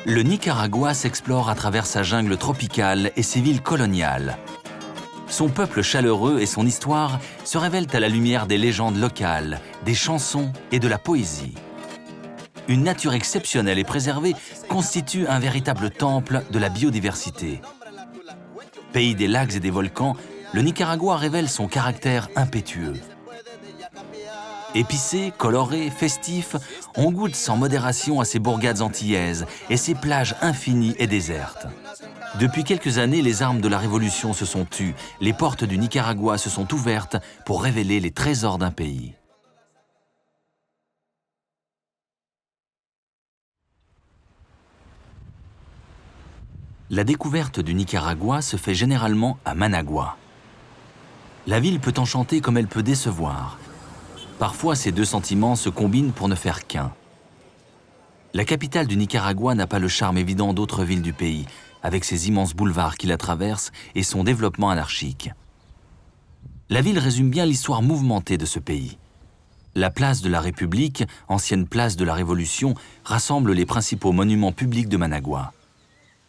Le Nicaragua s'explore à travers sa jungle tropicale et ses villes coloniales. Son peuple chaleureux et son histoire se révèlent à la lumière des légendes locales, des chansons et de la poésie. Une nature exceptionnelle et préservée constitue un véritable temple de la biodiversité. Pays des lacs et des volcans, le Nicaragua révèle son caractère impétueux. Épicé, coloré, festif, on goûte sans modération à ses bourgades antillaises et ses plages infinies et désertes. Depuis quelques années, les armes de la Révolution se sont tues, les portes du Nicaragua se sont ouvertes pour révéler les trésors d'un pays. La découverte du Nicaragua se fait généralement à Managua. La ville peut enchanter comme elle peut décevoir. Parfois, ces deux sentiments se combinent pour ne faire qu'un. La capitale du Nicaragua n'a pas le charme évident d'autres villes du pays, avec ses immenses boulevards qui la traversent et son développement anarchique. La ville résume bien l'histoire mouvementée de ce pays. La place de la République, ancienne place de la Révolution, rassemble les principaux monuments publics de Managua.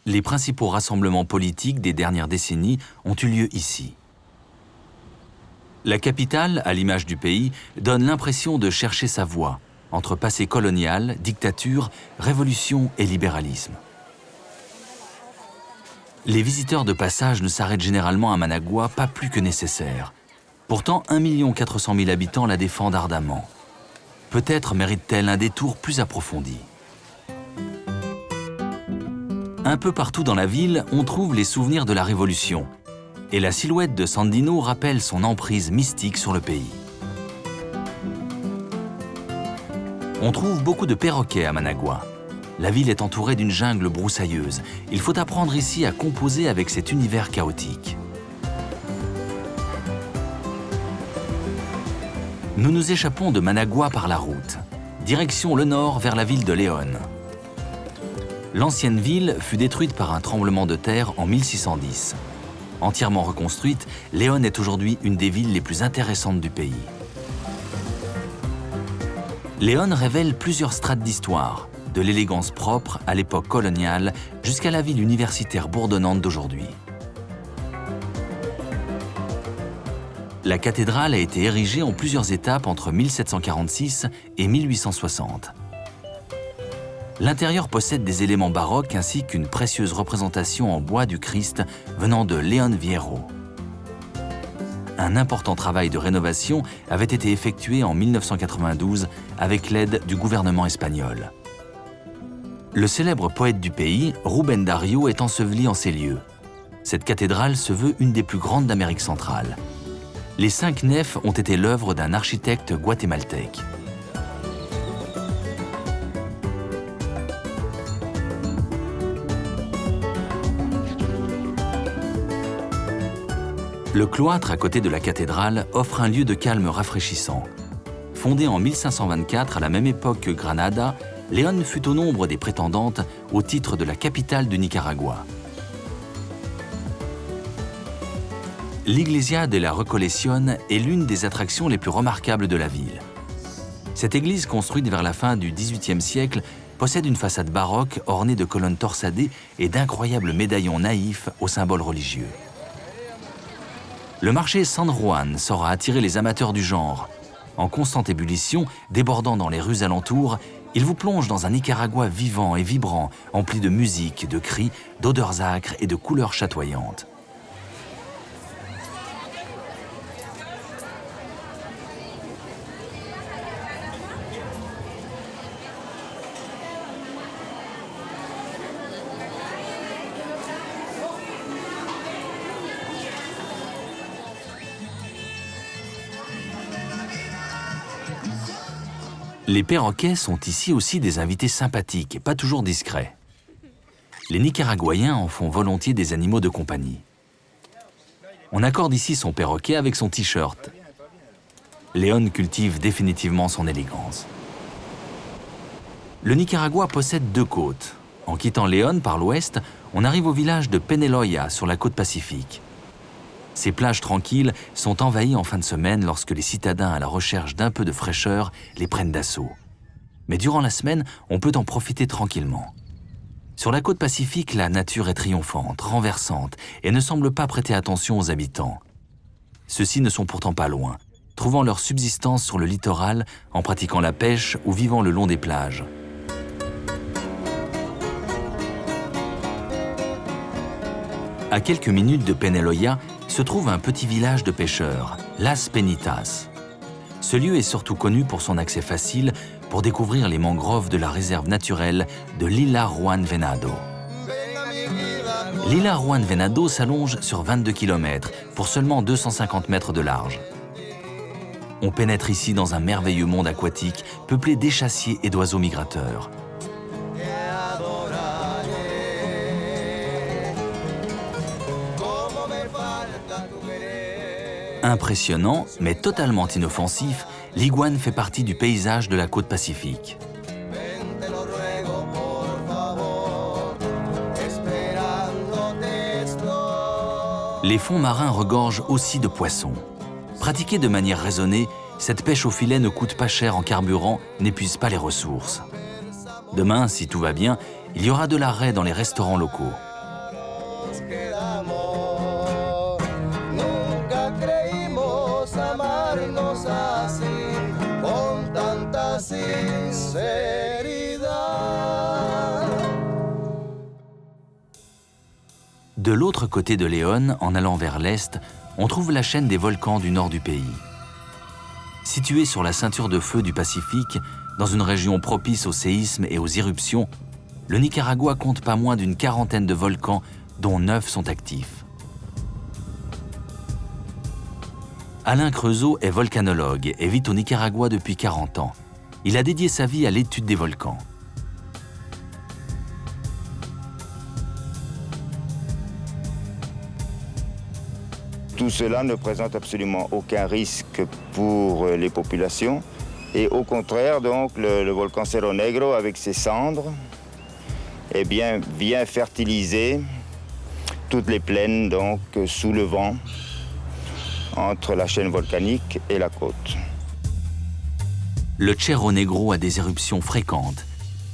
Les principaux rassemblements politiques des dernières décennies ont eu lieu ici. La capitale, à l'image du pays, donne l'impression de chercher sa voie entre passé colonial, dictature, révolution et libéralisme. Les visiteurs de passage ne s'arrêtent généralement à Managua pas plus que nécessaire. Pourtant, 1 400 000 habitants la défendent ardemment. Peut-être mérite-t-elle un détour plus approfondi. Un peu partout dans la ville, on trouve les souvenirs de la Révolution. Et la silhouette de Sandino rappelle son emprise mystique sur le pays. On trouve beaucoup de perroquets à Managua. La ville est entourée d'une jungle broussailleuse. Il faut apprendre ici à composer avec cet univers chaotique. Nous nous échappons de Managua par la route. Direction le nord vers la ville de León. L'ancienne ville fut détruite par un tremblement de terre en 1610. Entièrement reconstruite, León est aujourd'hui une des villes les plus intéressantes du pays. León révèle plusieurs strates d'histoire, de l'élégance propre à l'époque coloniale jusqu'à la ville universitaire bourdonnante d'aujourd'hui. La cathédrale a été érigée en plusieurs étapes entre 1746 et 1860. L'intérieur possède des éléments baroques ainsi qu'une précieuse représentation en bois du Christ venant de León Viejo. Un important travail de rénovation avait été effectué en 1992 avec l'aide du gouvernement espagnol. Le célèbre poète du pays, Rubén Darío, est enseveli en ces lieux. Cette cathédrale se veut une des plus grandes d'Amérique centrale. Les 5 nefs ont été l'œuvre d'un architecte guatémaltèque. Le cloître à côté de la cathédrale offre un lieu de calme rafraîchissant. Fondé en 1524 à la même époque que Granada, León fut au nombre des prétendantes au titre de la capitale du Nicaragua. L'Iglesia de la Recolección est l'une des attractions les plus remarquables de la ville. Cette église, construite vers la fin du XVIIIe siècle, possède une façade baroque ornée de colonnes torsadées et d'incroyables médaillons naïfs aux symboles religieux. Le marché San Juan saura attirer les amateurs du genre. En constante ébullition, débordant dans les rues alentours, il vous plonge dans un Nicaragua vivant et vibrant, empli de musique, de cris, d'odeurs âcres et de couleurs chatoyantes. Les perroquets sont ici aussi des invités sympathiques et pas toujours discrets. Les Nicaraguayens en font volontiers des animaux de compagnie. On accorde ici son perroquet avec son t-shirt. León cultive définitivement son élégance. Le Nicaragua possède 2 côtes. En quittant León par l'ouest, on arrive au village de Peneloya sur la côte pacifique. Ces plages tranquilles sont envahies en fin de semaine lorsque les citadins à la recherche d'un peu de fraîcheur les prennent d'assaut. Mais durant la semaine, on peut en profiter tranquillement. Sur la côte pacifique, la nature est triomphante, renversante et ne semble pas prêter attention aux habitants. Ceux-ci ne sont pourtant pas loin, trouvant leur subsistance sur le littoral en pratiquant la pêche ou vivant le long des plages. À quelques minutes de Penaloya se trouve un petit village de pêcheurs, Las Penitas. Ce lieu est surtout connu pour son accès facile pour découvrir les mangroves de la réserve naturelle de l'Isla Juan Venado. L'Isla Juan Venado s'allonge sur 22 km pour seulement 250 mètres de large. On pénètre ici dans un merveilleux monde aquatique peuplé d'échassiers et d'oiseaux migrateurs. Impressionnant, mais totalement inoffensif, l'iguane fait partie du paysage de la côte pacifique. Les fonds marins regorgent aussi de poissons. Pratiquée de manière raisonnée, cette pêche au filet ne coûte pas cher en carburant, n'épuise pas les ressources. Demain, si tout va bien, il y aura de la raie dans les restaurants locaux. De l'autre côté de León, en allant vers l'est, on trouve la chaîne des volcans du nord du pays. Située sur la ceinture de feu du Pacifique, dans une région propice aux séismes et aux éruptions, le Nicaragua compte pas moins d'une quarantaine de volcans, dont 9 sont actifs. Alain Creusot est volcanologue et vit au Nicaragua depuis 40 ans. Il a dédié sa vie à l'étude des volcans. Tout cela ne présente absolument aucun risque pour les populations. Et au contraire, donc, le volcan Cerro Negro, avec ses cendres, eh bien, vient fertiliser toutes les plaines donc, sous le vent, entre la chaîne volcanique et la côte. Le Cerro Negro a des éruptions fréquentes.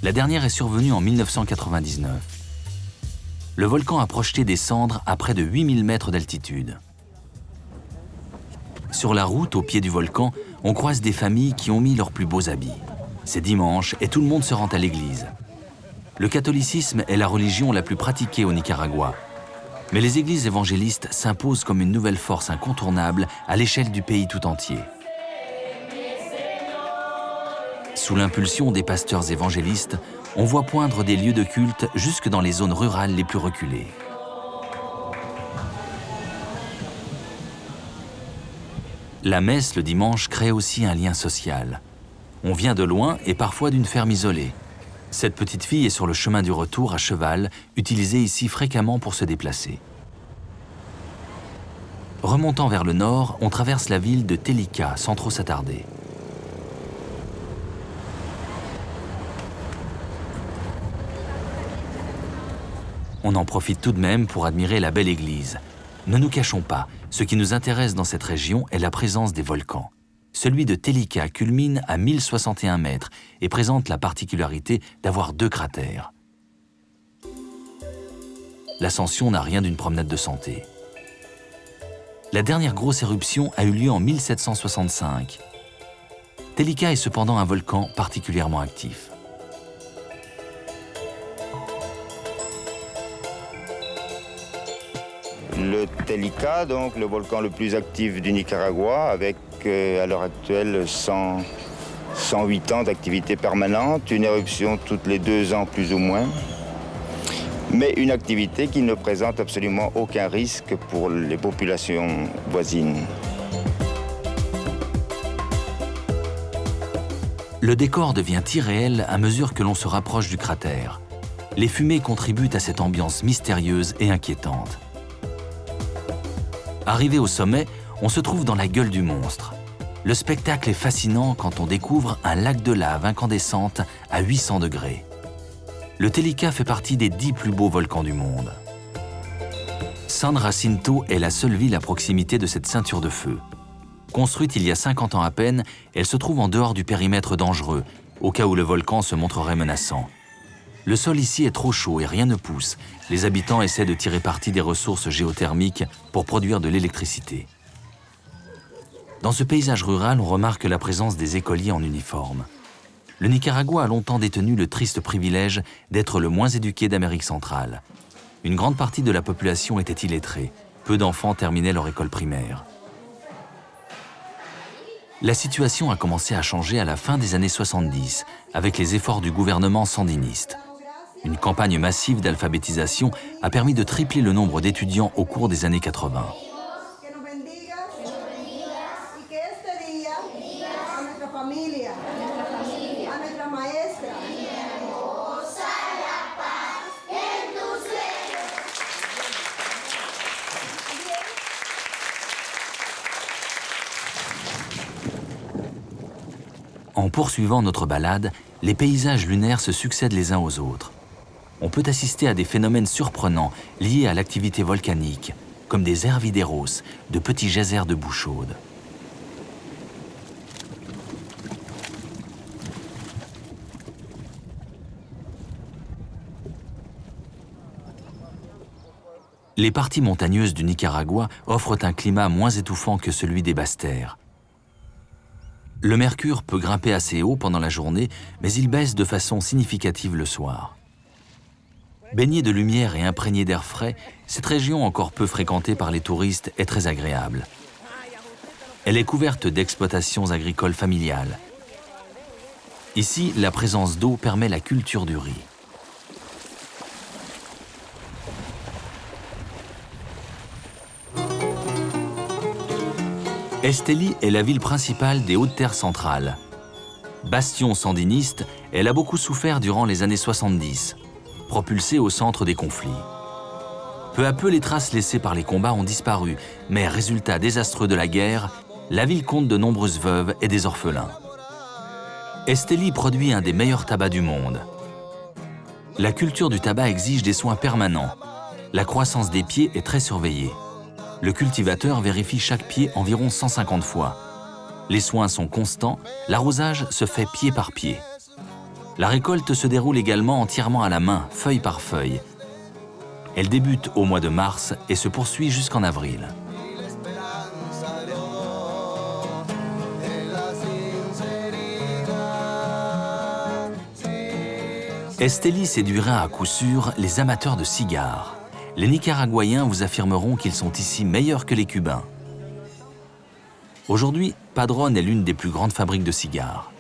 La dernière est survenue en 1999. Le volcan a projeté des cendres à près de 8000 mètres d'altitude. Sur la route, au pied du volcan, on croise des familles qui ont mis leurs plus beaux habits. C'est dimanche et tout le monde se rend à l'église. Le catholicisme est la religion la plus pratiquée au Nicaragua. Mais les églises évangélistes s'imposent comme une nouvelle force incontournable à l'échelle du pays tout entier. Sous l'impulsion des pasteurs évangélistes, on voit poindre des lieux de culte jusque dans les zones rurales les plus reculées. La messe le dimanche crée aussi un lien social. On vient de loin et parfois d'une ferme isolée. Cette petite fille est sur le chemin du retour à cheval, utilisé ici fréquemment pour se déplacer. Remontant vers le nord, on traverse la ville de Telica sans trop s'attarder. On en profite tout de même pour admirer la belle église. Ne nous cachons pas, ce qui nous intéresse dans cette région est la présence des volcans. Celui de Telica culmine à 1061 mètres et présente la particularité d'avoir 2 cratères. L'ascension n'a rien d'une promenade de santé. La dernière grosse éruption a eu lieu en 1765. Telica est cependant un volcan particulièrement actif. Le Telica, donc le volcan le plus actif du Nicaragua, avec à l'heure actuelle 108 ans d'activité permanente, une éruption toutes les 2 ans plus ou moins, mais une activité qui ne présente absolument aucun risque pour les populations voisines. Le décor devient irréel à mesure que l'on se rapproche du cratère. Les fumées contribuent à cette ambiance mystérieuse et inquiétante. Arrivé au sommet, on se trouve dans la gueule du monstre. Le spectacle est fascinant quand on découvre un lac de lave incandescente à 800 degrés. Le Telica fait partie des 10 plus beaux volcans du monde. San Jacinto est la seule ville à proximité de cette ceinture de feu. Construite il y a 50 ans à peine, elle se trouve en dehors du périmètre dangereux, au cas où le volcan se montrerait menaçant. Le sol ici est trop chaud et rien ne pousse. Les habitants essaient de tirer parti des ressources géothermiques pour produire de l'électricité. Dans ce paysage rural, on remarque la présence des écoliers en uniforme. Le Nicaragua a longtemps détenu le triste privilège d'être le moins éduqué d'Amérique centrale. Une grande partie de la population était illettrée. Peu d'enfants terminaient leur école primaire. La situation a commencé à changer à la fin des années 70, avec les efforts du gouvernement sandiniste. Une campagne massive d'alphabétisation a permis de tripler le nombre d'étudiants au cours des années 80. En poursuivant notre balade, les paysages lunaires se succèdent les uns aux autres. On peut assister à des phénomènes surprenants liés à l'activité volcanique, comme des hervideros, de petits geysers de boue chaude. Les parties montagneuses du Nicaragua offrent un climat moins étouffant que celui des basses-terres. Le mercure peut grimper assez haut pendant la journée, mais il baisse de façon significative le soir. Baignée de lumière et imprégnée d'air frais, cette région encore peu fréquentée par les touristes est très agréable. Elle est couverte d'exploitations agricoles familiales. Ici, la présence d'eau permet la culture du riz. Estelí est la ville principale des Hautes-Terres centrales. Bastion sandiniste, elle a beaucoup souffert durant les années 70, propulsée au centre des conflits. Peu à peu, les traces laissées par les combats ont disparu, mais résultat désastreux de la guerre, la ville compte de nombreuses veuves et des orphelins. Estelí produit un des meilleurs tabacs du monde. La culture du tabac exige des soins permanents. La croissance des pieds est très surveillée. Le cultivateur vérifie chaque pied environ 150 fois. Les soins sont constants, l'arrosage se fait pied par pied. La récolte se déroule également entièrement à la main, feuille par feuille. Elle débute au mois de mars et se poursuit jusqu'en avril. Estelí séduira à coup sûr les amateurs de cigares. Les Nicaraguayens vous affirmeront qu'ils sont ici meilleurs que les Cubains. Aujourd'hui, Padrón est l'une des plus grandes fabriques de cigares.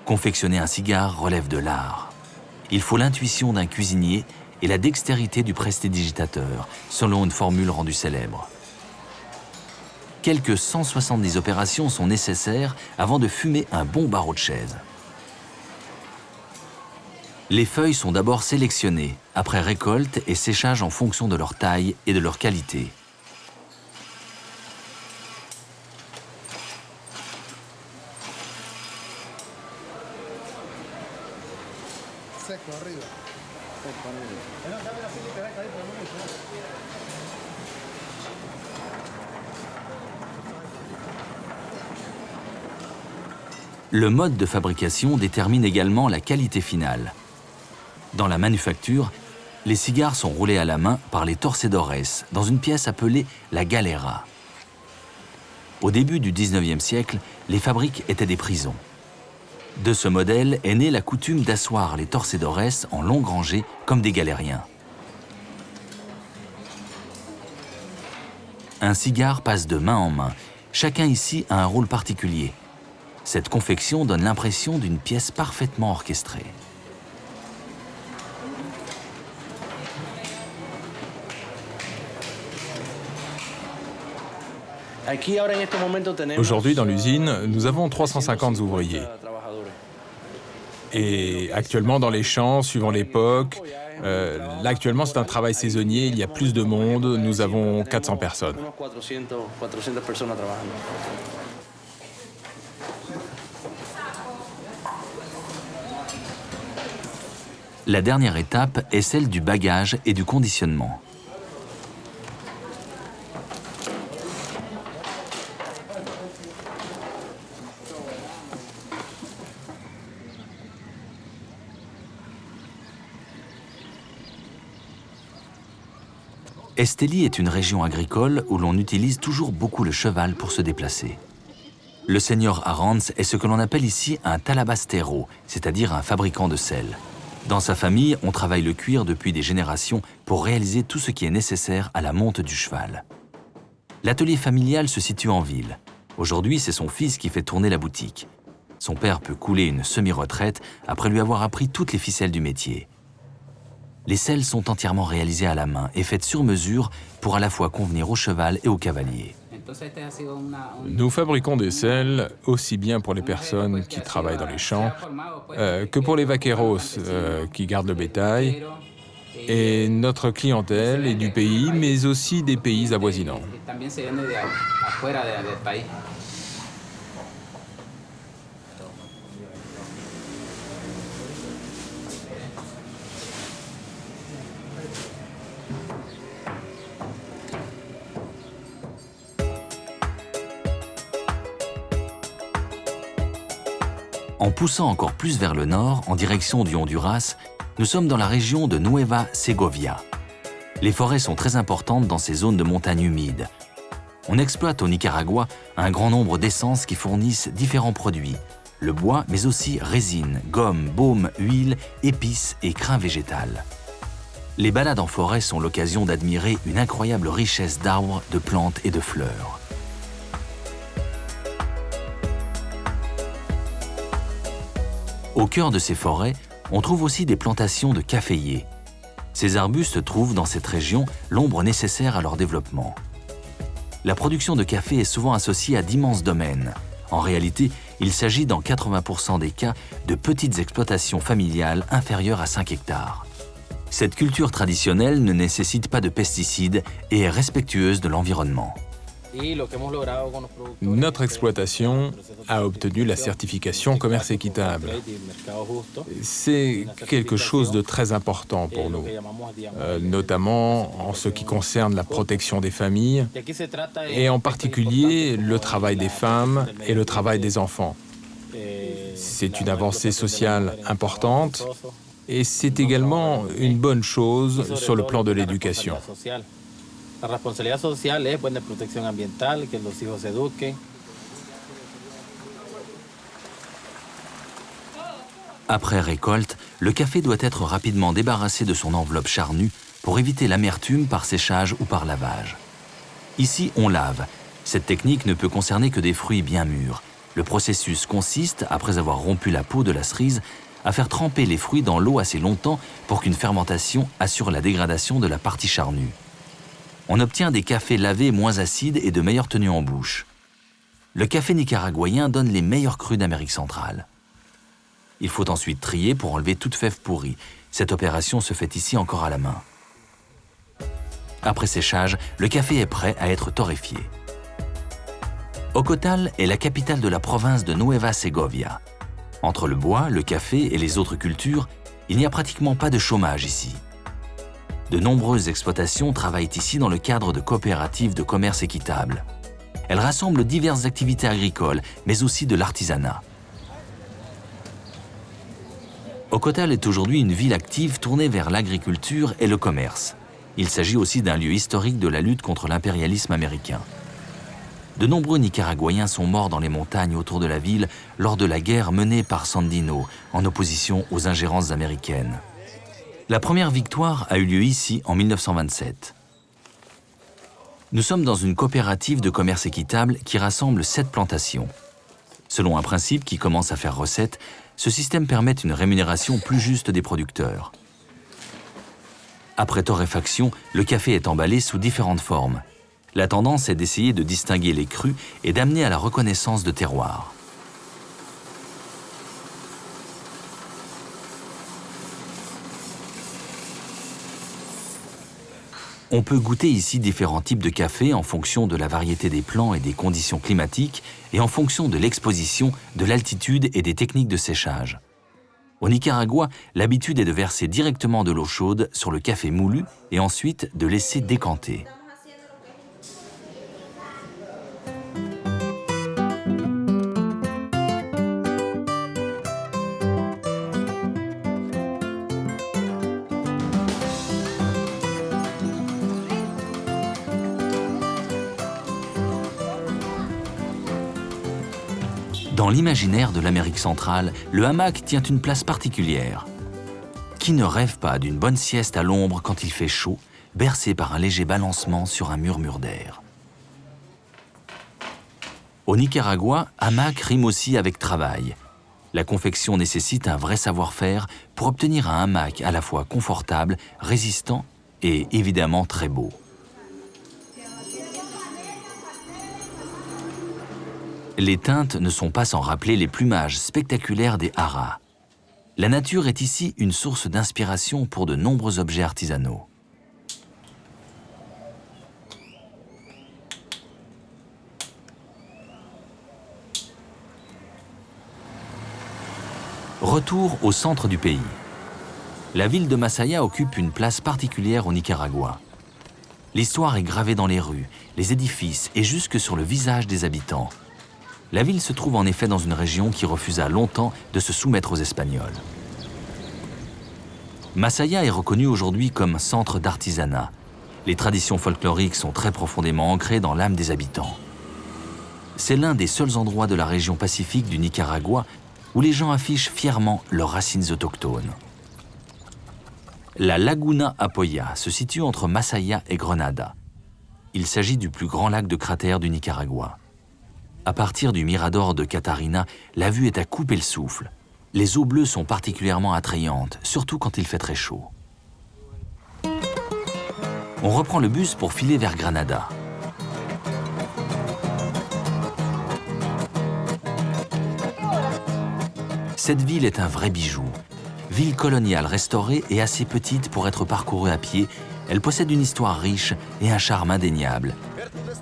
Confectionner un cigare relève de l'art. Il faut l'intuition d'un cuisinier et la dextérité du prestidigitateur, selon une formule rendue célèbre. Quelques 170 opérations sont nécessaires avant de fumer un bon barreau de chaise. Les feuilles sont d'abord sélectionnées, après récolte et séchage en fonction de leur taille et de leur qualité. Le mode de fabrication détermine également la qualité finale. Dans la manufacture, les cigares sont roulés à la main par les torcedores dans une pièce appelée la galera. Au début du XIXe siècle, les fabriques étaient des prisons. De ce modèle est née la coutume d'asseoir les torcedores en longues rangées comme des galériens. Un cigare passe de main en main. Chacun ici a un rôle particulier. Cette confection donne l'impression d'une pièce parfaitement orchestrée. Aujourd'hui, dans l'usine, nous avons 350 ouvriers. Et actuellement, dans les champs, suivant l'époque, là, actuellement, c'est un travail saisonnier, il y a plus de monde, nous avons 400 personnes. La dernière étape est celle du bagage et du conditionnement. Esteli est une région agricole où l'on utilise toujours beaucoup le cheval pour se déplacer. Le seigneur Arranz est ce que l'on appelle ici un talabastero, c'est-à-dire un fabricant de sel. Dans sa famille, on travaille le cuir depuis des générations pour réaliser tout ce qui est nécessaire à la monte du cheval. L'atelier familial se situe en ville. Aujourd'hui, c'est son fils qui fait tourner la boutique. Son père peut couler une semi-retraite après lui avoir appris toutes les ficelles du métier. Les selles sont entièrement réalisées à la main et faites sur mesure pour à la fois convenir au cheval et au cavalier. Nous fabriquons des selles aussi bien pour les personnes qui travaillent dans les champs que pour les vaqueros qui gardent le bétail. Et notre clientèle est du pays, mais aussi des pays avoisinants. En poussant encore plus vers le nord, en direction du Honduras, nous sommes dans la région de Nueva Segovia. Les forêts sont très importantes dans ces zones de montagnes humides. On exploite au Nicaragua un grand nombre d'essences qui fournissent différents produits. Le bois, mais aussi résine, gomme, baume, huile, épices et crin végétal. Les balades en forêt sont l'occasion d'admirer une incroyable richesse d'arbres, de plantes et de fleurs. Au cœur de ces forêts, on trouve aussi des plantations de caféiers. Ces arbustes trouvent dans cette région l'ombre nécessaire à leur développement. La production de café est souvent associée à d'immenses domaines. En réalité, il s'agit dans 80% des cas de petites exploitations familiales inférieures à 5 hectares. Cette culture traditionnelle ne nécessite pas de pesticides et est respectueuse de l'environnement. Notre exploitation a obtenu la certification commerce équitable. C'est quelque chose de très important pour nous, notamment en ce qui concerne la protection des familles et en particulier le travail des femmes et le travail des enfants. C'est une avancée sociale importante et c'est également une bonne chose sur le plan de l'éducation. La responsabilidad social es de protección ambiental, que los hijos s'éduquent. Après récolte, le café doit être rapidement débarrassé de son enveloppe charnue pour éviter l'amertume par séchage ou par lavage. Ici, on lave. Cette technique ne peut concerner que des fruits bien mûrs. Le processus consiste, après avoir rompu la peau de la cerise, à faire tremper les fruits dans l'eau assez longtemps pour qu'une fermentation assure la dégradation de la partie charnue. On obtient des cafés lavés moins acides et de meilleure tenue en bouche. Le café nicaraguayen donne les meilleurs crus d'Amérique centrale. Il faut ensuite trier pour enlever toute fève pourrie. Cette opération se fait ici encore à la main. Après séchage, le café est prêt à être torréfié. Ocotal est la capitale de la province de Nueva Segovia. Entre le bois, le café et les autres cultures, il n'y a pratiquement pas de chômage ici. De nombreuses exploitations travaillent ici dans le cadre de coopératives de commerce équitable. Elles rassemblent diverses activités agricoles, mais aussi de l'artisanat. Ocotal est aujourd'hui une ville active tournée vers l'agriculture et le commerce. Il s'agit aussi d'un lieu historique de la lutte contre l'impérialisme américain. De nombreux Nicaraguayens sont morts dans les montagnes autour de la ville lors de la guerre menée par Sandino, en opposition aux ingérences américaines. La première victoire a eu lieu ici en 1927. Nous sommes dans une coopérative de commerce équitable qui rassemble 7 plantations. Selon un principe qui commence à faire recette, ce système permet une rémunération plus juste des producteurs. Après torréfaction, le café est emballé sous différentes formes. La tendance est d'essayer de distinguer les crus et d'amener à la reconnaissance de terroir. On peut goûter ici différents types de café en fonction de la variété des plants et des conditions climatiques et en fonction de l'exposition, de l'altitude et des techniques de séchage. Au Nicaragua, l'habitude est de verser directement de l'eau chaude sur le café moulu et ensuite de laisser décanter. Dans l'imaginaire de l'Amérique centrale, le hamac tient une place particulière. Qui ne rêve pas d'une bonne sieste à l'ombre quand il fait chaud, bercé par un léger balancement sur un murmure d'air? Au Nicaragua, hamac rime aussi avec travail. La confection nécessite un vrai savoir-faire pour obtenir un hamac à la fois confortable, résistant et évidemment très beau. Les teintes ne sont pas sans rappeler les plumages spectaculaires des haras. La nature est ici une source d'inspiration pour de nombreux objets artisanaux. Retour au centre du pays. La ville de Masaya occupe une place particulière au Nicaragua. L'histoire est gravée dans les rues, les édifices et jusque sur le visage des habitants. La ville se trouve en effet dans une région qui refusa longtemps de se soumettre aux Espagnols. Masaya est reconnue aujourd'hui comme centre d'artisanat. Les traditions folkloriques sont très profondément ancrées dans l'âme des habitants. C'est l'un des seuls endroits de la région pacifique du Nicaragua où les gens affichent fièrement leurs racines autochtones. La Laguna Apoya se situe entre Masaya et Grenada. Il s'agit du plus grand lac de cratère du Nicaragua. À partir du mirador de Catarina, la vue est à couper le souffle. Les eaux bleues sont particulièrement attrayantes, surtout quand il fait très chaud. On reprend le bus pour filer vers Granada. Cette ville est un vrai bijou. Ville coloniale restaurée et assez petite pour être parcourue à pied, elle possède une histoire riche et un charme indéniable.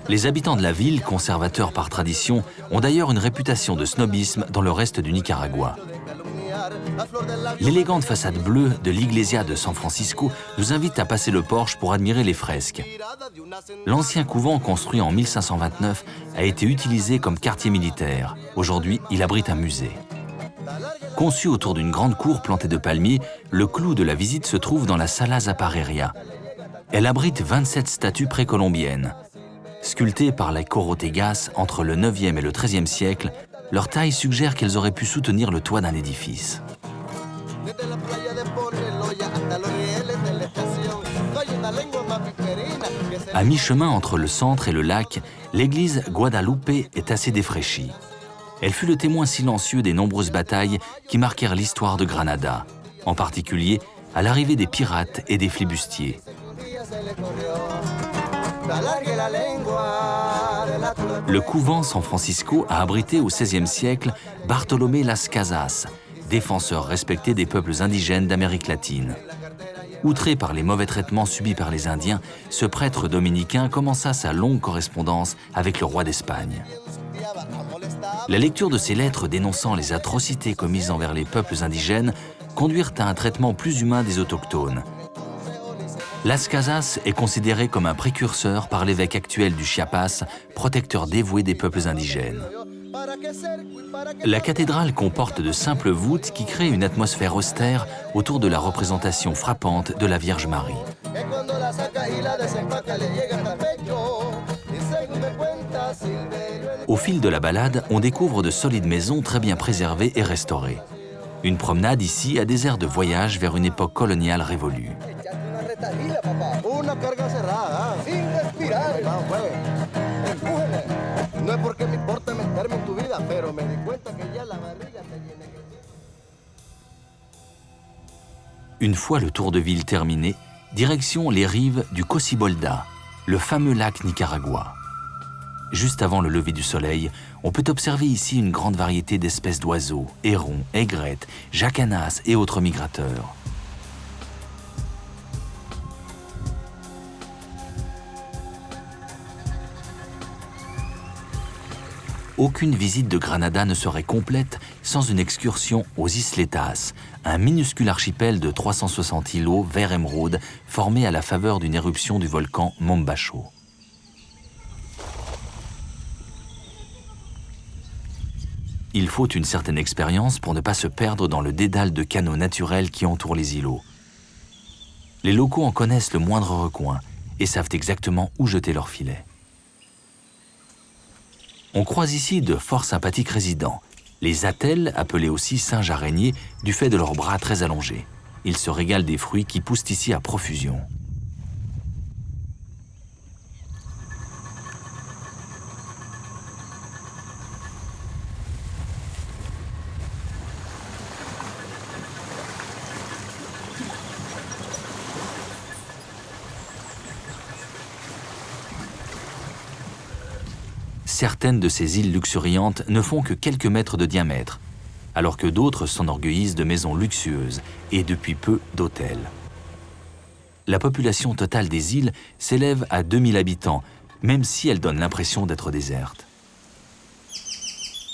Les habitants de la ville, conservateurs par tradition, ont d'ailleurs une réputation de snobisme dans le reste du Nicaragua. L'élégante façade bleue de l'Iglesia de San Francisco nous invite à passer le porche pour admirer les fresques. L'ancien couvent, construit en 1529, a été utilisé comme quartier militaire. Aujourd'hui, il abrite un musée. Conçu autour d'une grande cour plantée de palmiers, le clou de la visite se trouve dans la Sala Zapareria. Elle abrite 27 statues précolombiennes. Sculptées par les Corotegas entre le 9e et le 13e siècle, leur taille suggère qu'elles auraient pu soutenir le toit d'un édifice. À mi-chemin entre le centre et le lac, l'église Guadalupe est assez défraîchie. Elle fut le témoin silencieux des nombreuses batailles qui marquèrent l'histoire de Granada, en particulier à l'arrivée des pirates et des flibustiers. Le couvent San Francisco a abrité au XVIe siècle Bartolomé Las Casas, défenseur respecté des peuples indigènes d'Amérique latine. Outré par les mauvais traitements subis par les Indiens, ce prêtre dominicain commença sa longue correspondance avec le roi d'Espagne. La lecture de ses lettres dénonçant les atrocités commises envers les peuples indigènes conduirent à un traitement plus humain des autochtones. Las Casas est considéré comme un précurseur par l'évêque actuel du Chiapas, protecteur dévoué des peuples indigènes. La cathédrale comporte de simples voûtes qui créent une atmosphère austère autour de la représentation frappante de la Vierge Marie. Au fil de la balade, on découvre de solides maisons très bien préservées et restaurées. Une promenade ici a des airs de voyage vers une époque coloniale révolue. Une fois le tour de ville terminé, direction les rives du Cocibolda, le fameux lac Nicaragua. Juste avant le lever du soleil, on peut observer ici une grande variété d'espèces d'oiseaux, hérons, aigrettes, jacanas et autres migrateurs. Aucune visite de Granada ne serait complète sans une excursion aux Isletas, un minuscule archipel de 360 îlots vert émeraude formé à la faveur d'une éruption du volcan Mombacho. Il faut une certaine expérience pour ne pas se perdre dans le dédale de canaux naturels qui entourent les îlots. Les locaux en connaissent le moindre recoin et savent exactement où jeter leurs filets. On croise ici de fort sympathiques résidents, Les attelles, appelés aussi singes araignées, du fait de leurs bras très allongés. Ils se régalent des fruits qui poussent ici à profusion. Certaines de ces îles luxuriantes ne font que quelques mètres de diamètre, alors que d'autres s'enorgueillissent de maisons luxueuses et depuis peu d'hôtels. La population totale des îles s'élève à 2000 habitants, même si elle donne l'impression d'être déserte.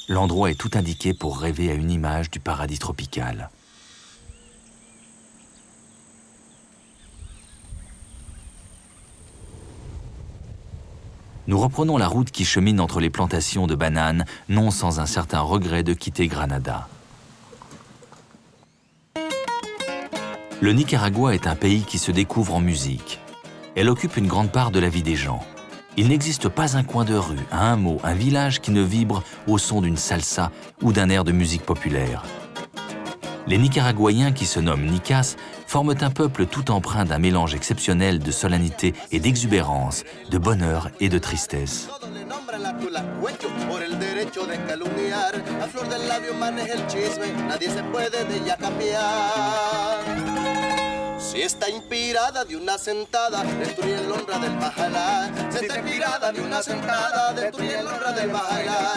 L'endroit est tout indiqué pour rêver à une image du paradis tropical. Nous reprenons la route qui chemine entre les plantations de bananes, non sans un certain regret de quitter Granada. Le Nicaragua est un pays qui se découvre en musique. Elle occupe une grande part de la vie des gens. Il n'existe pas un coin de rue, un hameau, un village qui ne vibre au son d'une salsa ou d'un air de musique populaire. Les Nicaraguayens, qui se nomment Nicas, forment un peuple tout empreint d'un mélange exceptionnel de solennité et d'exubérance, de bonheur et de tristesse. Si está inspirada de una sentada, destruye el honra del bajalá. Si está inspirada de una sentada, destruye el honra del bajalá.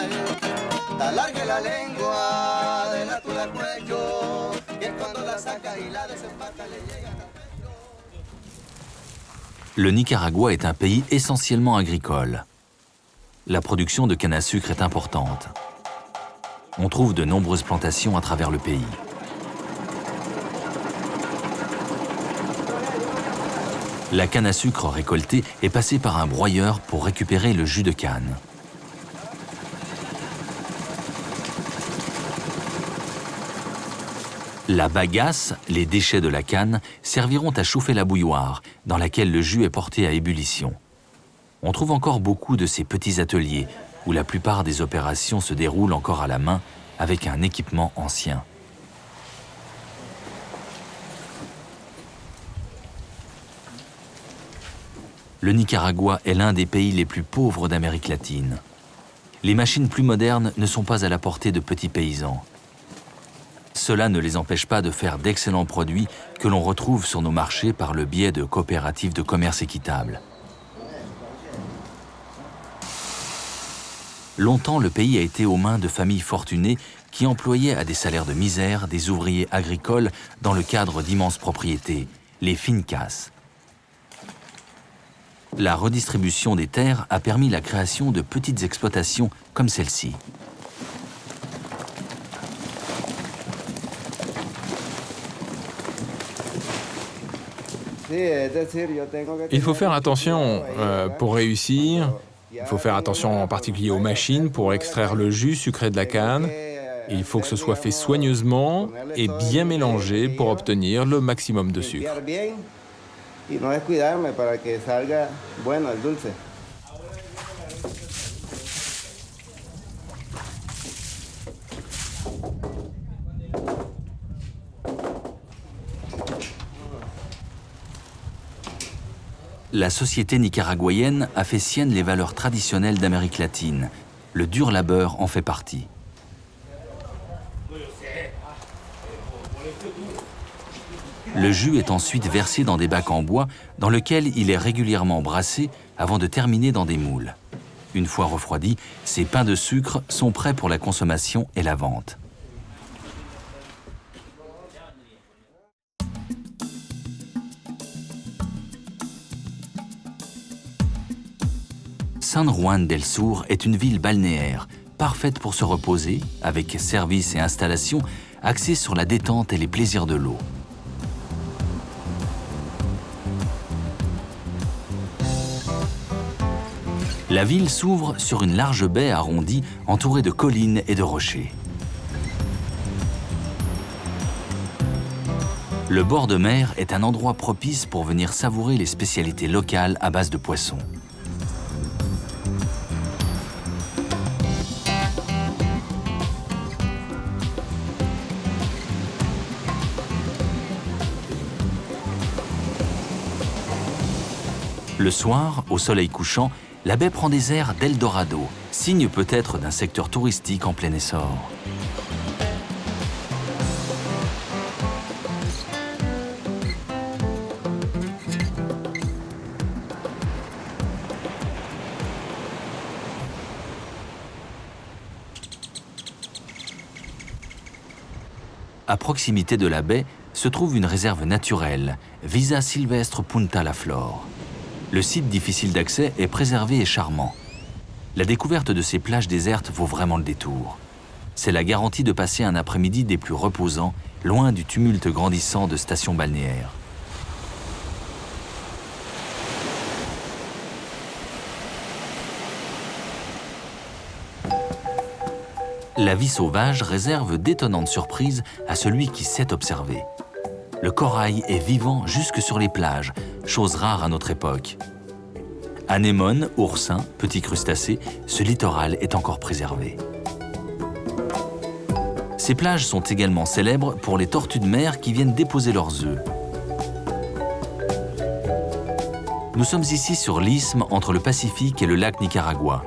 Alargue la lengua de la tula cuello, y es cuando la saca y la desempata le llega al pecho. Le Nicaragua est un pays essentiellement agricole. La production de canne à sucre est importante. On trouve de nombreuses plantations à travers le pays. La canne à sucre récoltée est passée par un broyeur pour récupérer le jus de canne. La bagasse, les déchets de la canne, serviront à chauffer la bouilloire, dans laquelle le jus est porté à ébullition. On trouve encore beaucoup de ces petits ateliers, où la plupart des opérations se déroulent encore à la main, avec un équipement ancien. Le Nicaragua est l'un des pays les plus pauvres d'Amérique latine. Les machines plus modernes ne sont pas à la portée de petits paysans. Cela ne les empêche pas de faire d'excellents produits que l'on retrouve sur nos marchés par le biais de coopératives de commerce équitable. Longtemps, le pays a été aux mains de familles fortunées qui employaient à des salaires de misère des ouvriers agricoles dans le cadre d'immenses propriétés, les fincas. La redistribution des terres a permis la création de petites exploitations comme celle-ci. Il faut faire attention pour réussir. Il faut faire attention en particulier aux machines pour extraire le jus sucré de la canne. Il faut que ce soit fait soigneusement et bien mélangé pour obtenir le maximum de sucre. Y no descuidarme para que salga bueno el dulce. La société nicaraguayenne a fait sienne les valeurs traditionnelles d'Amérique latine. Le dur labeur en fait partie. Le jus est ensuite versé dans des bacs en bois dans lesquels il est régulièrement brassé avant de terminer dans des moules. Une fois refroidis, ces pains de sucre sont prêts pour la consommation et la vente. San Juan del Sur est une ville balnéaire, parfaite pour se reposer, avec services et installations axés sur la détente et les plaisirs de l'eau. La ville s'ouvre sur une large baie arrondie entourée de collines et de rochers. Le bord de mer est un endroit propice pour venir savourer les spécialités locales à base de poissons. Le soir, au soleil couchant, la baie prend des airs d'Eldorado, signe peut-être d'un secteur touristique en plein essor. À proximité de la baie se trouve une réserve naturelle, Visa Silvestre Punta La Flor. Le site difficile d'accès est préservé et charmant. La découverte de ces plages désertes vaut vraiment le détour. C'est la garantie de passer un après-midi des plus reposants, loin du tumulte grandissant de stations balnéaires. La vie sauvage réserve d'étonnantes surprises à celui qui sait observer. Le corail est vivant jusque sur les plages, chose rare à notre époque. Anémones, oursins, petits crustacés, ce littoral est encore préservé. Ces plages sont également célèbres pour les tortues de mer qui viennent déposer leurs œufs. Nous sommes ici sur l'isthme entre le Pacifique et le lac Nicaragua.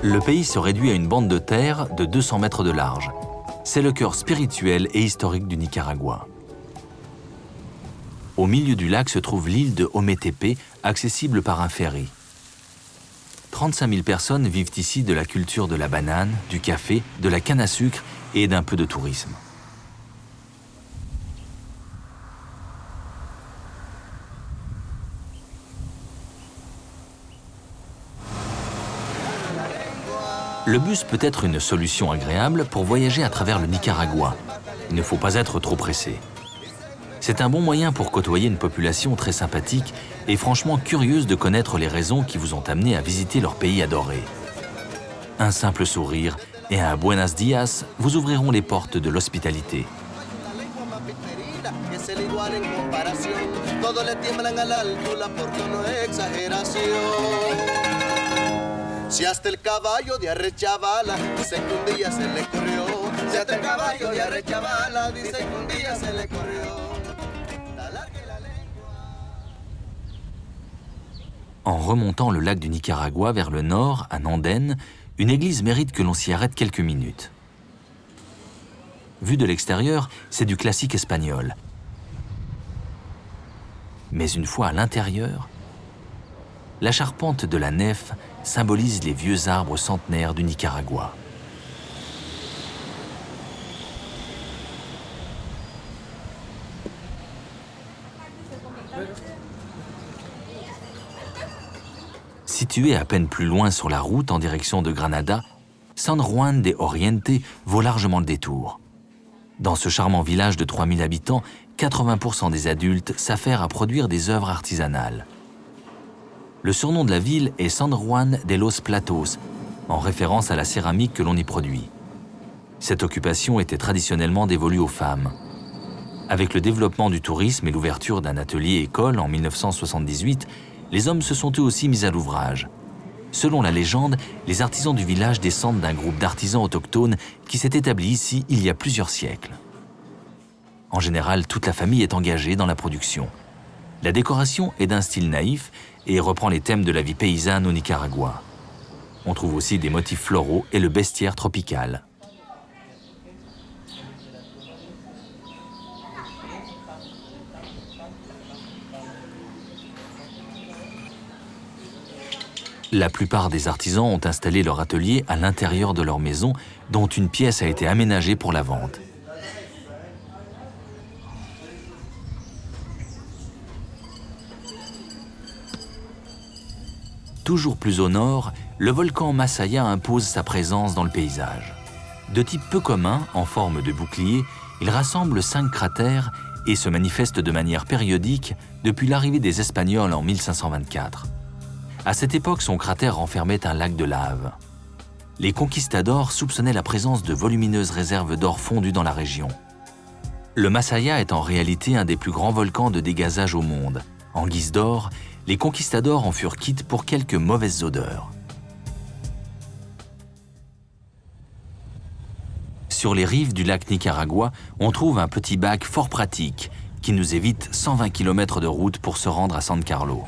Le pays se réduit à une bande de terre de 200 mètres de large. C'est le cœur spirituel et historique du Nicaragua. Au milieu du lac se trouve l'île de Ometepe, accessible par un ferry. 35 000 personnes vivent ici de la culture de la banane, du café, de la canne à sucre et d'un peu de tourisme. Le bus peut être une solution agréable pour voyager à travers le Nicaragua. Il ne faut pas être trop pressé. C'est un bon moyen pour côtoyer une population très sympathique et franchement curieuse de connaître les raisons qui vous ont amené à visiter leur pays adoré. Un simple sourire et un buenos días vous ouvriront les portes de l'hospitalité. Si hasta el caballo de Arrechavala dice que un día se le corrió. Si hasta el caballo de Arrechavala dice que un día se le corrió. En remontant le lac du Nicaragua vers le nord, à Nanden, une église mérite que l'on s'y arrête quelques minutes. Vu de l'extérieur, c'est du classique espagnol. Mais une fois à l'intérieur, la charpente de la nef symbolise les vieux arbres centenaires du Nicaragua. Situé à peine plus loin sur la route en direction de Granada, San Juan de Oriente vaut largement le détour. Dans ce charmant village de 3000 habitants, 80% des adultes s'affairent à produire des œuvres artisanales. Le surnom de la ville est San Juan de los Platos, en référence à la céramique que l'on y produit. Cette occupation était traditionnellement dévolue aux femmes. Avec le développement du tourisme et l'ouverture d'un atelier-école en 1978, les hommes se sont eux aussi mis à l'ouvrage. Selon la légende, les artisans du village descendent d'un groupe d'artisans autochtones qui s'est établi ici il y a plusieurs siècles. En général, toute la famille est engagée dans la production. La décoration est d'un style naïf et reprend les thèmes de la vie paysanne au Nicaragua. On trouve aussi des motifs floraux et le bestiaire tropical. La plupart des artisans ont installé leur atelier à l'intérieur de leur maison, dont une pièce a été aménagée pour la vente. Toujours plus au nord, le volcan Masaya impose sa présence dans le paysage. De type peu commun, en forme de bouclier, il rassemble 5 cratères et se manifeste de manière périodique depuis l'arrivée des Espagnols en 1524. À cette époque, son cratère renfermait un lac de lave. Les conquistadors soupçonnaient la présence de volumineuses réserves d'or fondues dans la région. Le Masaya est en réalité un des plus grands volcans de dégazage au monde. En guise d'or, les conquistadors en furent quittes pour quelques mauvaises odeurs. Sur les rives du lac Nicaragua, on trouve un petit bac fort pratique, qui nous évite 120 km de route pour se rendre à San Carlos.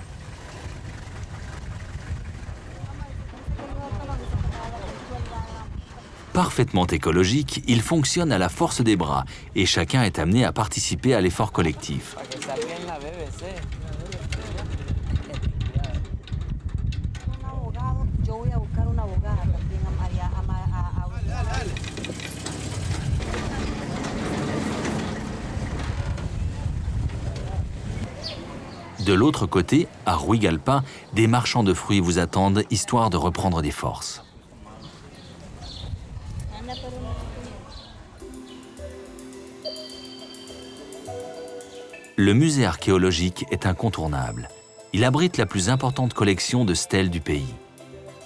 Parfaitement écologique, il fonctionne à la force des bras et chacun est amené à participer à l'effort collectif. De l'autre côté, à Huigalpa, des marchands de fruits vous attendent histoire de reprendre des forces. Le musée archéologique est incontournable. Il abrite la plus importante collection de stèles du pays.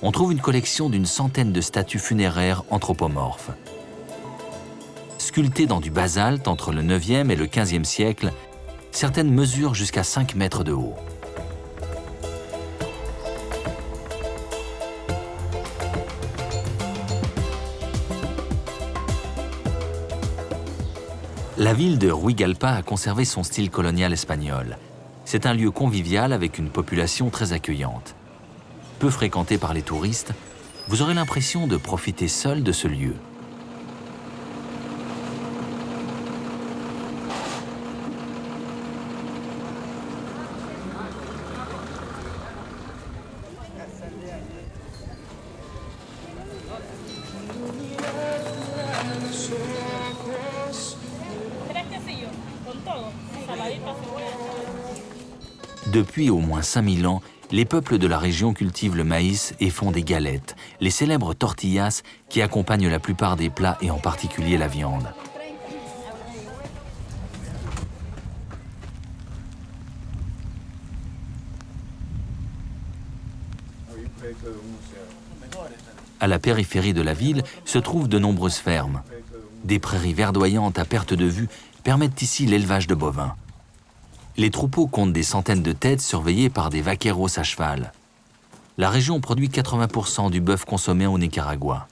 On trouve une collection d'une centaine de statues funéraires anthropomorphes. Sculptées dans du basalte entre le 9e et le 15e siècle, certaines mesurent jusqu'à 5 mètres de haut. La ville de Huigalpa a conservé son style colonial espagnol. C'est un lieu convivial avec une population très accueillante. Peu fréquenté par les touristes, vous aurez l'impression de profiter seul de ce lieu. Depuis au moins 5000 ans, les peuples de la région cultivent le maïs et font des galettes, les célèbres tortillas qui accompagnent la plupart des plats et en particulier la viande. À la périphérie de la ville se trouvent de nombreuses fermes. Des prairies verdoyantes à perte de vue permettent ici l'élevage de bovins. Les troupeaux comptent des centaines de têtes surveillées par des vaqueros à cheval. La région produit 80% du bœuf consommé au Nicaragua.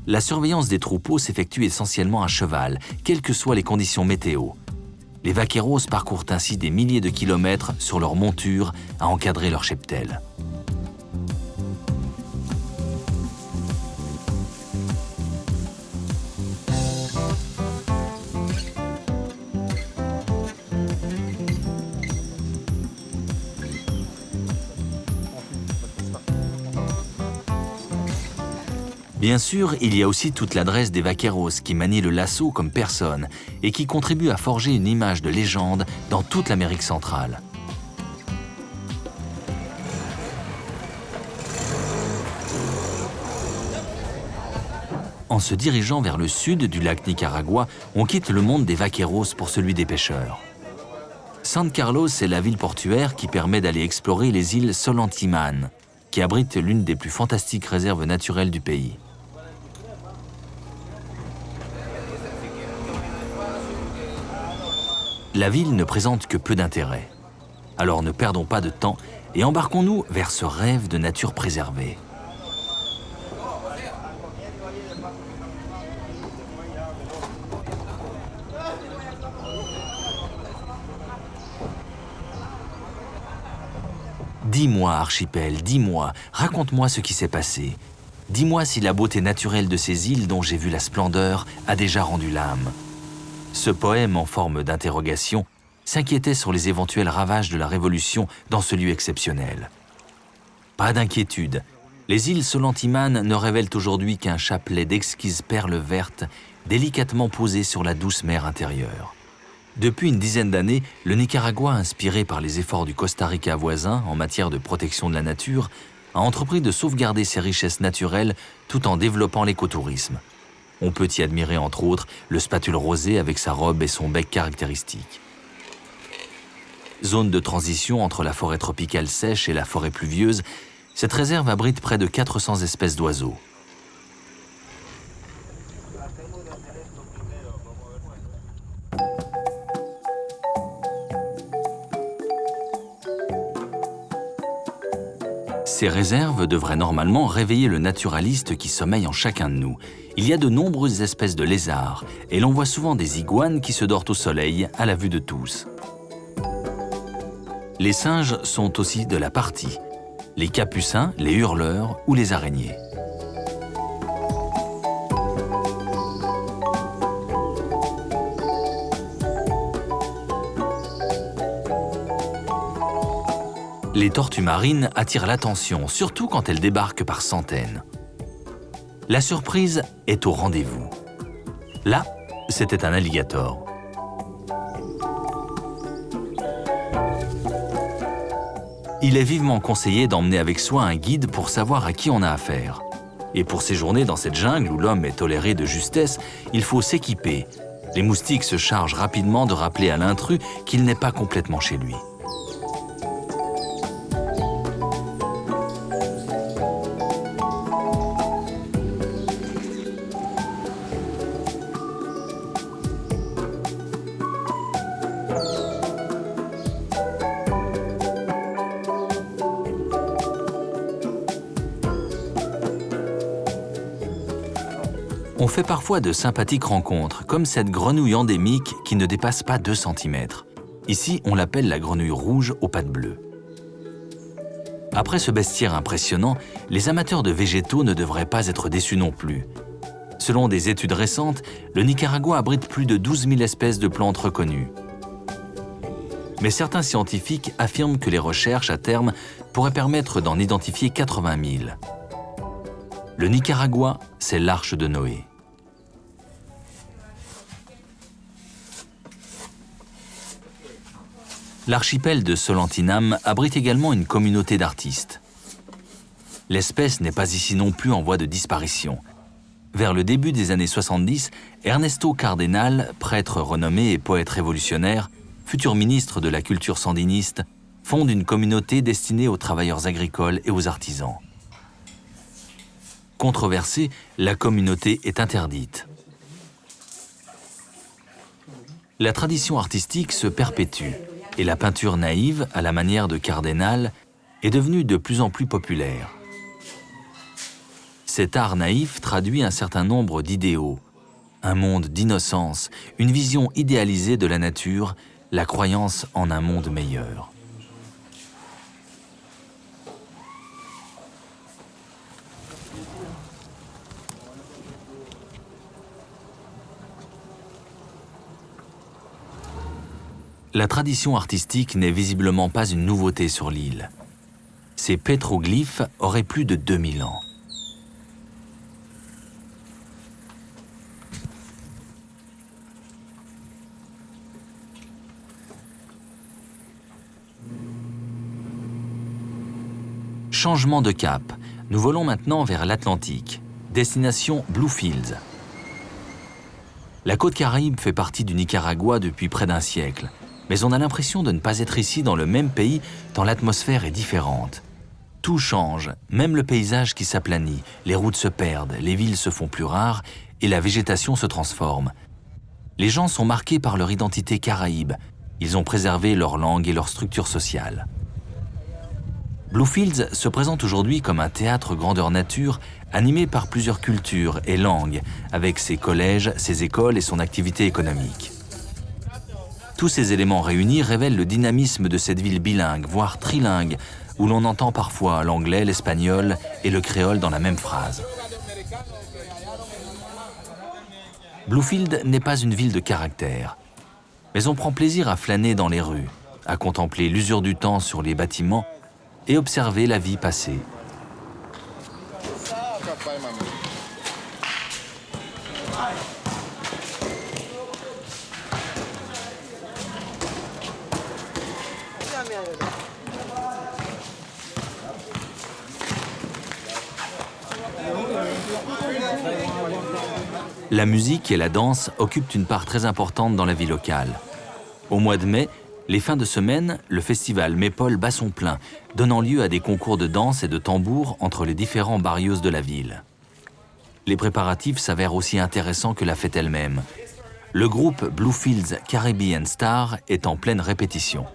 La surveillance des troupeaux s'effectue essentiellement à cheval, quelles que soient les conditions météo. Les vaqueros parcourent ainsi des milliers de kilomètres sur leur monture à encadrer leur cheptel. Bien sûr, il y a aussi toute l'adresse des vaqueros qui manient le lasso comme personne et qui contribuent à forger une image de légende dans toute l'Amérique centrale. En se dirigeant vers le sud du lac Nicaragua, on quitte le monde des vaqueros pour celui des pêcheurs. San Carlos est la ville portuaire qui permet d'aller explorer les îles Solantimán, qui abritent l'une des plus fantastiques réserves naturelles du pays. La ville ne présente que peu d'intérêt. Alors ne perdons pas de temps et embarquons-nous vers ce rêve de nature préservée. Dis-moi, archipel, dis-moi, raconte-moi ce qui s'est passé. Dis-moi si la beauté naturelle de ces îles dont j'ai vu la splendeur a déjà rendu l'âme. Ce poème en forme d'interrogation s'inquiétait sur les éventuels ravages de la Révolution dans ce lieu exceptionnel. Pas d'inquiétude, les îles Solantimán ne révèlent aujourd'hui qu'un chapelet d'exquises perles vertes délicatement posées sur la douce mer intérieure. Depuis une dizaine d'années, le Nicaragua, inspiré par les efforts du Costa Rica voisin en matière de protection de la nature, a entrepris de sauvegarder ses richesses naturelles tout en développant l'écotourisme. On peut y admirer entre autres le spatule rosé avec sa robe et son bec caractéristique. Zone de transition entre la forêt tropicale sèche et la forêt pluvieuse, cette réserve abrite près de 400 espèces d'oiseaux. Ces réserves devraient normalement réveiller le naturaliste qui sommeille en chacun de nous. Il y a de nombreuses espèces de lézards et l'on voit souvent des iguanes qui se dorent au soleil à la vue de tous. Les singes sont aussi de la partie. Les capucins, les hurleurs ou les araignées. Les tortues marines attirent l'attention, surtout quand elles débarquent par centaines. La surprise est au rendez-vous. Là, c'était un alligator. Il est vivement conseillé d'emmener avec soi un guide pour savoir à qui on a affaire. Et pour séjourner dans cette jungle où l'homme est toléré de justesse, il faut s'équiper. Les moustiques se chargent rapidement de rappeler à l'intrus qu'il n'est pas complètement chez lui. On fait parfois de sympathiques rencontres, comme cette grenouille endémique qui ne dépasse pas 2 cm. Ici, on l'appelle la grenouille rouge aux pattes bleues. Après ce bestiaire impressionnant, les amateurs de végétaux ne devraient pas être déçus non plus. Selon des études récentes, le Nicaragua abrite plus de 12 000 espèces de plantes reconnues. Mais certains scientifiques affirment que les recherches, à terme, pourraient permettre d'en identifier 80 000. Le Nicaragua, c'est l'arche de Noé. L'archipel de Solentiname abrite également une communauté d'artistes. L'espèce n'est pas ici non plus en voie de disparition. Vers le début des années 70, Ernesto Cardenal, prêtre renommé et poète révolutionnaire, futur ministre de la culture sandiniste, fonde une communauté destinée aux travailleurs agricoles et aux artisans. Controversée, la communauté est interdite. La tradition artistique se perpétue et la peinture naïve, à la manière de Cardenal, est devenue de plus en plus populaire. Cet art naïf traduit un certain nombre d'idéaux, un monde d'innocence, une vision idéalisée de la nature, la croyance en un monde meilleur. La tradition artistique n'est visiblement pas une nouveauté sur l'île. Ces pétroglyphes auraient plus de 2000 ans. Changement de cap. Nous volons maintenant vers l'Atlantique. Destination Bluefields. La côte Caraïbe fait partie du Nicaragua depuis près d'un siècle. Mais on a l'impression de ne pas être ici dans le même pays tant l'atmosphère est différente. Tout change, même le paysage qui s'aplanit, les routes se perdent, les villes se font plus rares et la végétation se transforme. Les gens sont marqués par leur identité caraïbe. Ils ont préservé leur langue et leur structure sociale. Bluefields se présente aujourd'hui comme un théâtre grandeur nature animé par plusieurs cultures et langues, avec ses collèges, ses écoles et son activité économique. Tous ces éléments réunis révèlent le dynamisme de cette ville bilingue, voire trilingue, où l'on entend parfois l'anglais, l'espagnol et le créole dans la même phrase. Bluefields n'est pas une ville de caractère, mais on prend plaisir à flâner dans les rues, à contempler l'usure du temps sur les bâtiments et observer la vie passer. La musique et la danse occupent une part très importante dans la vie locale. Au mois de mai, les fins de semaine, le festival Maypole bat son plein, donnant lieu à des concours de danse et de tambour entre les différents barrios de la ville. Les préparatifs s'avèrent aussi intéressants que la fête elle-même. Le groupe Bluefields Caribbean Star est en pleine répétition.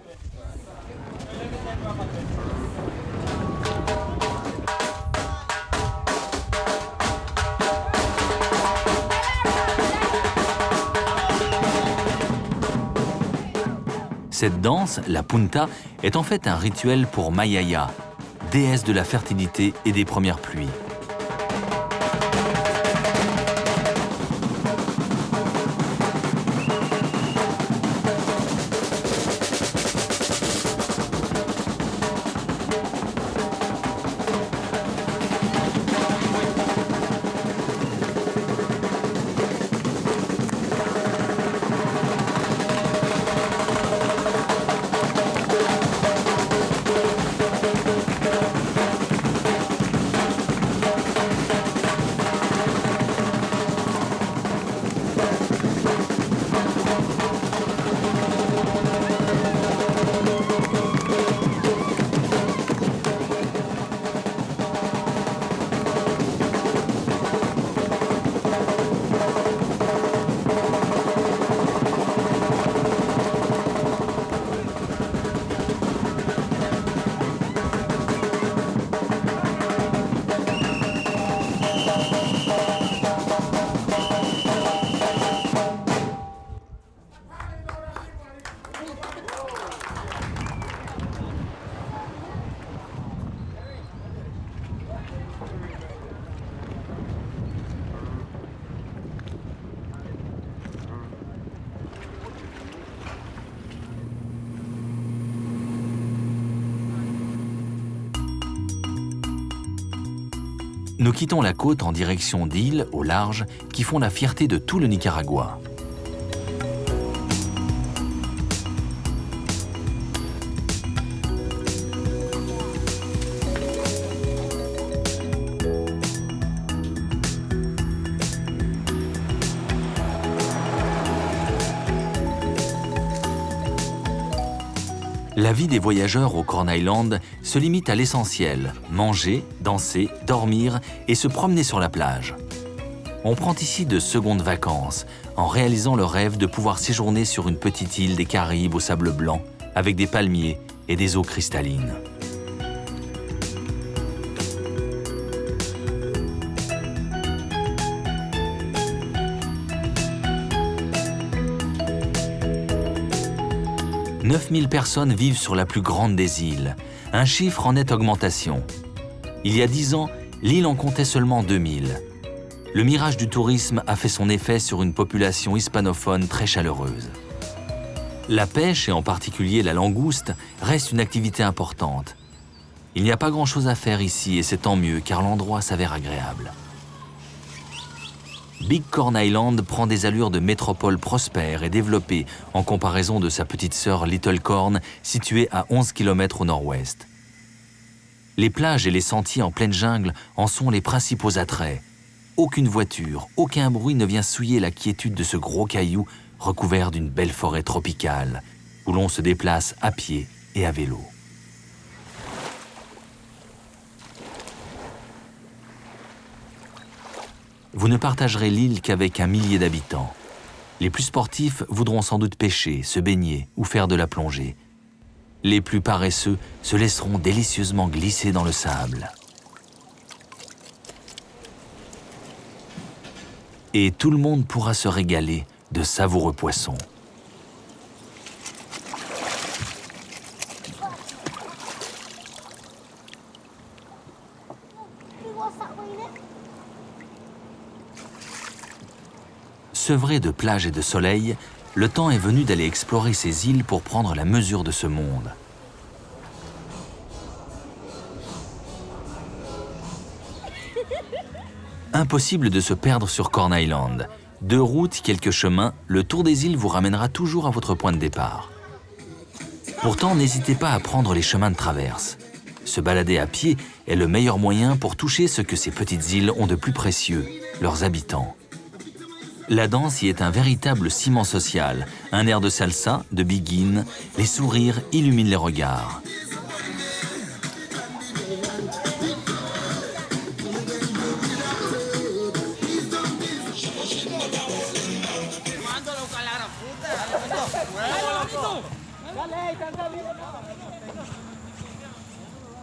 Cette danse, la punta, est en fait un rituel pour Mayaya, déesse de la fertilité et des premières pluies. Nous quittons la côte en direction d'îles au large qui font la fierté de tout le Nicaragua. La vie des voyageurs au Corn Island se limite à l'essentiel, manger, danser, dormir et se promener sur la plage. On prend ici de secondes vacances en réalisant le rêve de pouvoir séjourner sur une petite île des Caraïbes au sable blanc avec des palmiers et des eaux cristallines. « 9000 personnes vivent sur la plus grande des îles, un chiffre en nette augmentation. Il y a 10 ans, l'île en comptait seulement 2000. Le mirage du tourisme a fait son effet sur une population hispanophone très chaleureuse. La pêche, et en particulier la langouste, reste une activité importante. Il n'y a pas grand-chose à faire ici et c'est tant mieux car l'endroit s'avère agréable. Big Corn Island prend des allures de métropole prospère et développée en comparaison de sa petite sœur Little Corn, située à 11 km au nord-ouest. Les plages et les sentiers en pleine jungle en sont les principaux attraits. Aucune voiture, aucun bruit ne vient souiller la quiétude de ce gros caillou recouvert d'une belle forêt tropicale, où l'on se déplace à pied et à vélo. Vous ne partagerez l'île qu'avec 1 millier d'habitants. Les plus sportifs voudront sans doute pêcher, se baigner ou faire de la plongée. Les plus paresseux se laisseront délicieusement glisser dans le sable. Et tout le monde pourra se régaler de savoureux poissons. Sevré de plage et de soleil, le temps est venu d'aller explorer ces îles pour prendre la mesure de ce monde. Impossible de se perdre sur Corn Island. 2 routes, quelques chemins, le tour des îles vous ramènera toujours à votre point de départ. Pourtant, n'hésitez pas à prendre les chemins de traverse. Se balader à pied est le meilleur moyen pour toucher ce que ces petites îles ont de plus précieux, leurs habitants. La danse y est un véritable ciment social. Un air de salsa, de biguine, les sourires illuminent les regards.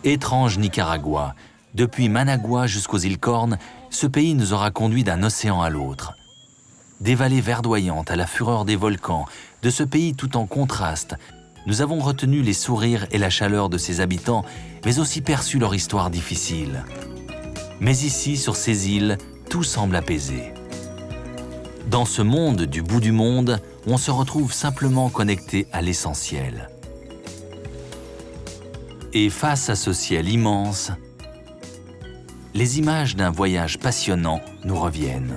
Étrange Nicaragua. Depuis Managua jusqu'aux îles Corn, ce pays nous aura conduits d'un océan à l'autre. Des vallées verdoyantes à la fureur des volcans, de ce pays tout en contraste, nous avons retenu les sourires et la chaleur de ses habitants, mais aussi perçu leur histoire difficile. Mais ici, sur ces îles, tout semble apaisé. Dans ce monde du bout du monde, on se retrouve simplement connecté à l'essentiel. Et face à ce ciel immense, les images d'un voyage passionnant nous reviennent.